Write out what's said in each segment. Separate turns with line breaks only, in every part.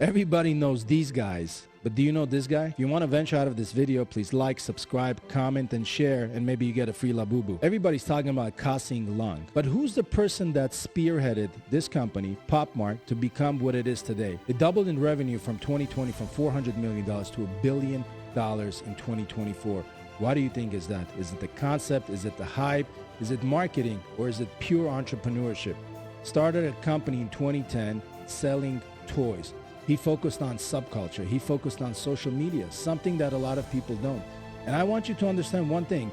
Everybody knows these guys, but do you know this guy? If you want to venture out of this video, please like, subscribe, comment, and share, and maybe you get a free Labubu. Everybody's talking about Kasing, but who's the person that spearheaded this company, Pop Mart, to become what it is today? It doubled in revenue from 2020 from $400 million to $1 billion in 2024. Why do you think is that? Is it the concept? Is it the hype? Is it marketing? Or is it pure entrepreneurship? Started a company in 2010 selling toys. He focused on subculture. He focused on social media, something that a lot of people don't. And I want you to understand one thing.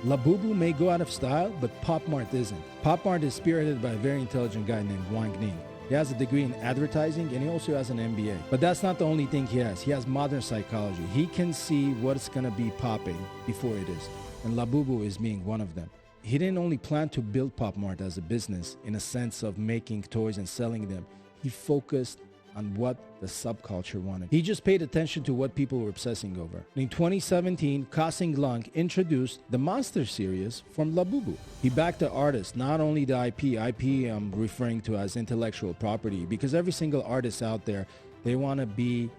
Labubu may go out of style, but Pop Mart isn't. Pop Mart is spearheaded by a very intelligent guy named Wang Ning. He has a degree in advertising and he also has an MBA. But that's not the only thing he has. He has modern psychology. He can see what's going to be popping before it is. And Labubu is being one of them. He didn't only plan to build Pop Mart as a business in a sense of making toys and selling them. He focused on what the subculture wanted. He just paid attention to what people were obsessing over. In 2017, Kasing introduced the Monster series from Labubu. He backed the artist, not only the IP I'm referring to as intellectual property, because every single artist out there, they want to be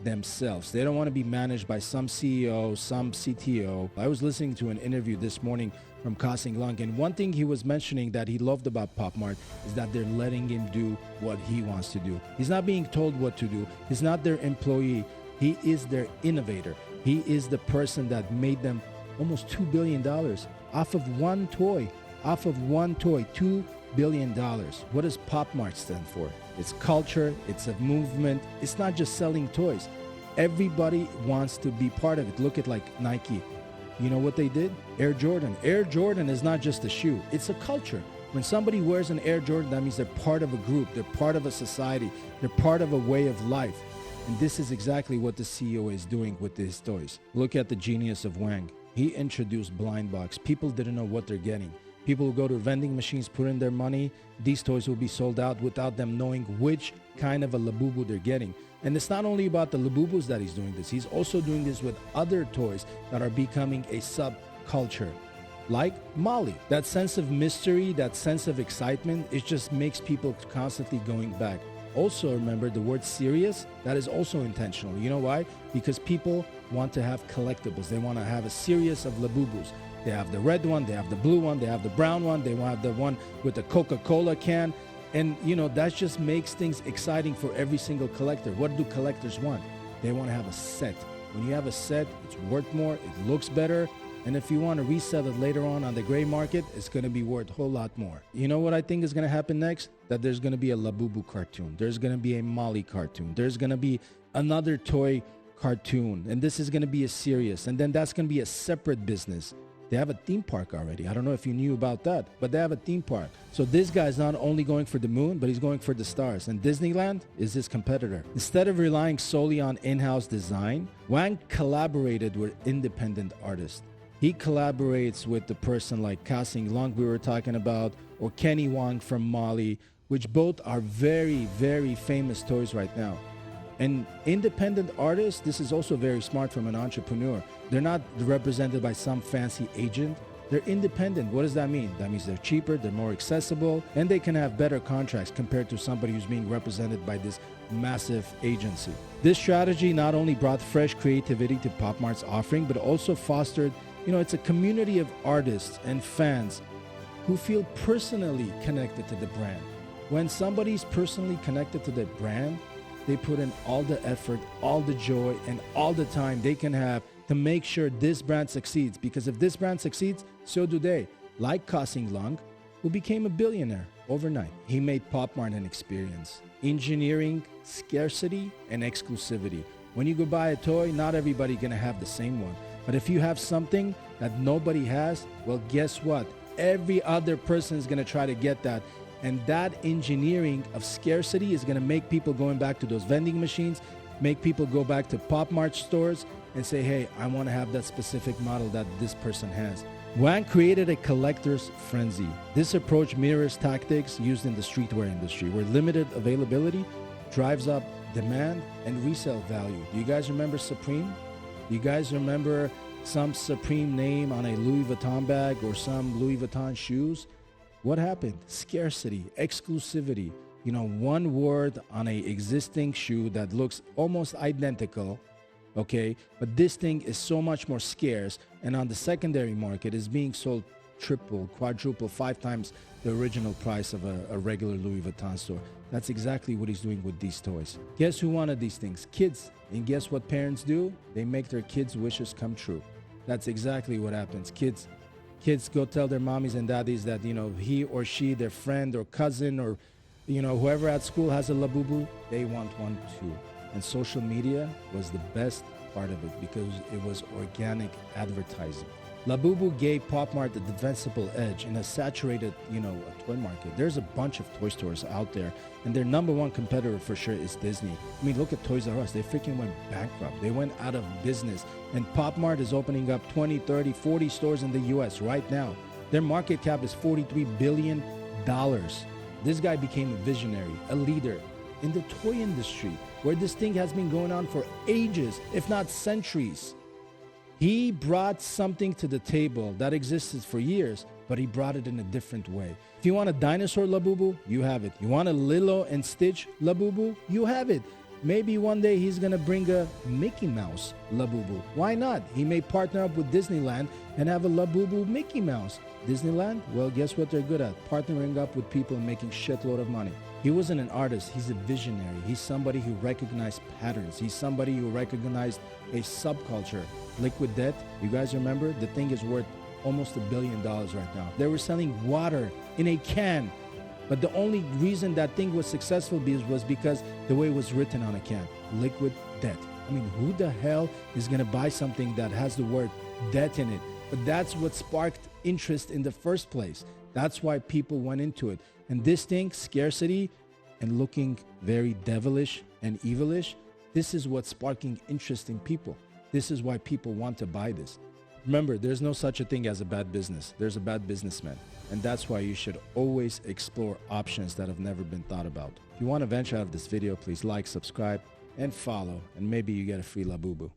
themselves. They don't want to be managed by some CEO, some CTO. I was listening to an interview this morning from Kasing, and one thing he was mentioning that he loved about Pop Mart is that they're letting him do what he wants to do. He's not being told what to do. He's not their employee. He is their innovator. He is the person that made them almost $2 billion off of one toy. $2 billion. What does Pop Mart stand for? It's culture, it's a movement. It's not just selling toys. Everybody wants to be part of it. Look at like Nike. You know what they did? Air Jordan. Air Jordan is not just a shoe. It's a culture. When somebody wears an Air Jordan, that means they're part of a group. They're part of a society. They're part of a way of life. And this is exactly what the CEO is doing with these toys. Look at the genius of Wang. He introduced blind box. People didn't know what they're getting. People will go to vending machines, put in their money. These toys will be sold out without them knowing which kind of a Labubu they're getting. And it's not only about the Labubus that he's doing this. He's also doing this with other toys that are becoming a subculture, like Molly. That sense of mystery, that sense of excitement, it just makes people constantly going back. Also remember the word serious, that is also intentional. You know why? Because people want to have collectibles. They want to have a series of Labubus. They have the red one, they have the blue one, they have the brown one, they want the one with the Coca-Cola can. And you know, that just makes things exciting for every single collector. What do collectors want? They want to have a set. When you have a set, it's worth more, it looks better. And if you want to resell it later on the gray market, it's going to be worth a whole lot more. You know what I think is going to happen next? That there's going to be a Labubu cartoon. There's going to be a Molly cartoon. There's going to be another toy cartoon. And this is going to be a series. And then that's going to be a separate business. They have a theme park already. I don't know if you knew about that, but they have a theme park. So this guy's not only going for the moon, but he's going for the stars. And Disneyland is his competitor. Instead of relying solely on in-house design, Wang collaborated with independent artists. He collaborates with the person like Kasing we were talking about, or Kenny Wong from Mali, which both are very, very famous toys right now. And independent artists, this is also very smart from an entrepreneur. They're not represented by some fancy agent. They're independent. What does that mean? That means they're cheaper, they're more accessible, and they can have better contracts compared to somebody who's being represented by this massive agency. This strategy not only brought fresh creativity to Pop Mart's offering, but also fostered, it's a community of artists and fans who feel personally connected to the brand. When somebody's personally connected to the brand, they put in all the effort, all the joy, and all the time they can have to make sure this brand succeeds. Because if this brand succeeds, so do they. Like Kasing, who became a billionaire overnight. He made Pop Mart an experience. Engineering, scarcity, and exclusivity. When you go buy a toy, not everybody's gonna have the same one. But if you have something that nobody has, well, guess what? Every other person is gonna try to get that. And that engineering of scarcity is going to make people going back to those vending machines, make people go back to Pop Mart stores and say, hey, I want to have that specific model that this person has. Wang created a collector's frenzy. This approach mirrors tactics used in the streetwear industry, where limited availability drives up demand and resale value. Do you guys remember Supreme? Do you guys remember some Supreme name on a Louis Vuitton bag or some Louis Vuitton shoes? What happened? Scarcity, exclusivity. you know, one word on a existing shoe that looks almost identical, okay, but this thing is so much more scarce, and on the secondary market is being sold triple, quadruple, 5 times the original price of a regular Louis Vuitton store. That's exactly what he's doing with these toys. Guess who wanted these things? Kids. And guess what parents do? They make their kids' wishes come true. That's exactly what happens. Kids go tell their mommies and daddies that, you know, he or she, their friend or cousin or, you know, whoever at school has a Labubu, they want one too. And social media was the best part of it because it was organic advertising. Labubu gave Pop Mart the defensible edge in a saturated, you know, toy market. There's a bunch of toy stores out there, and their number one competitor for sure is Disney. I mean, look at Toys R Us. They freaking went bankrupt. They went out of business. And Pop Mart is opening up 20, 30, 40 stores in the U.S. right now. Their market cap is $43 billion. This guy became a visionary, a leader in the toy industry, where this thing has been going on for ages, if not centuries. He brought something to the table that existed for years, but he brought it in a different way. If you want a dinosaur Labubu, you have it. You want a Lilo and Stitch Labubu, you have it. Maybe one day he's gonna bring a Mickey Mouse Labubu. Why not? He may partner up with Disneyland and have a Labubu Mickey Mouse. Disneyland? Well, guess what they're good at? Partnering up with people and making shitload of money. He wasn't an artist, he's a visionary. He's somebody who recognized patterns. He's somebody who recognized a subculture. Liquid Death, you guys remember? The thing is worth almost $1 billion right now. They were selling water in a can. But the only reason that thing was successful was because the way it was written on a can. Liquid Death. I mean, who the hell is gonna buy something that has the word death in it? But that's what sparked interest in the first place. That's why people went into it. And this thing, scarcity and looking very devilish and evilish, this is what's sparking interest in people. This is why people want to buy this. Remember, there's no such a thing as a bad business. There's a bad businessman. And that's why you should always explore options that have never been thought about. If you want to venture out of this video, please like, subscribe, and follow. And maybe you get a free Labubu.